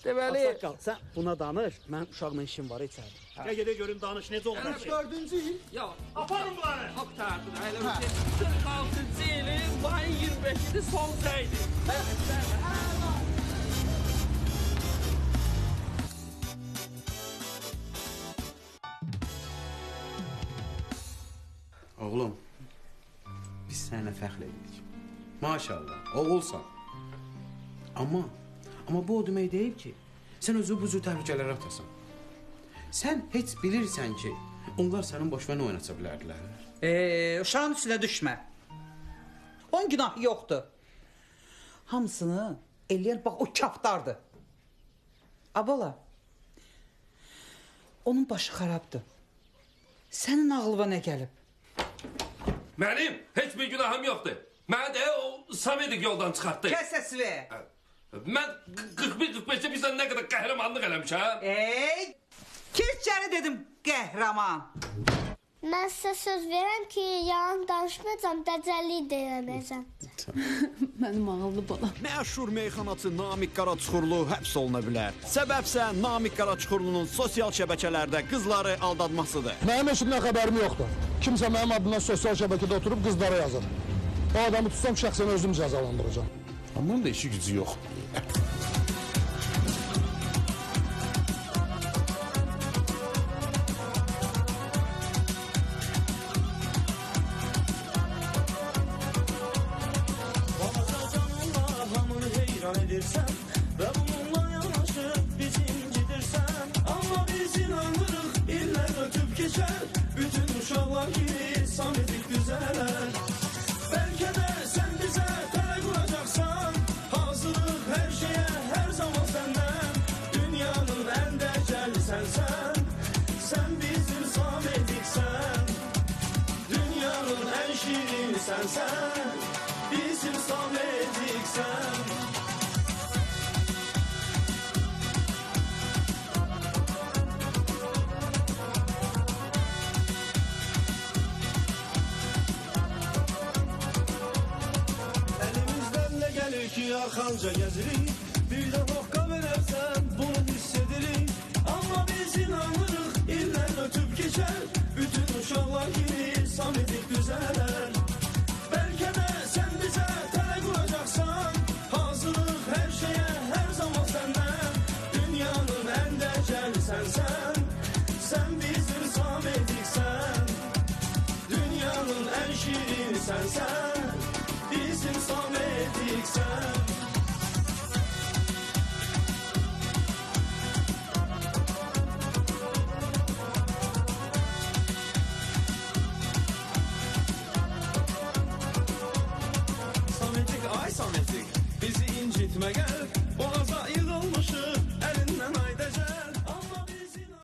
Deməli... Ağsaqqal, sən buna danış. Mən uşaqla işim var içəri. Gəl gedək görüm danış necə oldu. 44-cü il? Yox. Aparın bunları. Çok tartın. Elə bir şey. 46-cı ilin mayın 25'i son saydı. Oğlum, biz seninle fəxr edirik. Maşallah, oğulsan. Ama bu o demək deyil ki, sen özü bu cür təhlükələrə atasan. Sen heç bilirsən ki, onlar sənin boşuna oynata bilərdilər. Uşağın üstünə düşmə. Onun günahı yoxdur. Hamısını eləyən bax o kaftardır. Abala, onun başı xarabdır. Sənin ağlıva nə gəlib? Mənim heç bir günahım yoxdur. Mən də o Samedik yoldan çıxartdı. Kəs səsi ver. Mən 41-45'te bizdən nə qədər qəhrəmanlıq eləmişəm. Keç içəri dedim qəhrəman. Mən sizə söz verəm ki, yalan danışmayacam, dəcəllik də eləməyəcəm. Mənim ağıllı balam. Məşhur meyxanaçı Namiq Qaraçuxurlu həbs oluna bilər. Səbəbsə Namiq Qaraçuxurlunun sosial şəbəkələrdə qızları aldatmasıdır. Mənim eşidindən xəbərim yoxdur. Kimsə mənim adımdan sosial şəbəkədə oturub qızlara yazır. O adamı tutsam şəxsən özüm cəzalandıracağım. Amma onun da işi gücü yox. Edirsən və bununla yanaşıb bizi incidirsən. Amma biz inanırıq, illər ötüb keçər, bütün uşaqlar kimi sametik düzələr. Bəlkə də sən bizə tələ quracaqsan, hazırlıq hər şeyə, hər zaman səndən. Dünyanın ən dəcəli sənsən, sən bizim sametiksən. Dünyanın ən şirini sənsən, bizim sametiksən. Ki arxanca gəzirik, bir də hoqqa verərsən, bunu hiss edirik. Amma biz inanırıq, illər ötüb keçər, bütün uşaqlar kimi sametik düzələr. Bəlkə də sən bizə tələ quracaqsan, hazırlıq hər şeyə, hər zaman səndən. Dünyanın ən dəcəli sənsən, sən bizim sametiksən. Dünyanın ən şirini sənsən, bizim sametiksən. Sametik, ay sametik, bizi incitme gel. Boğaza yığılmışıq,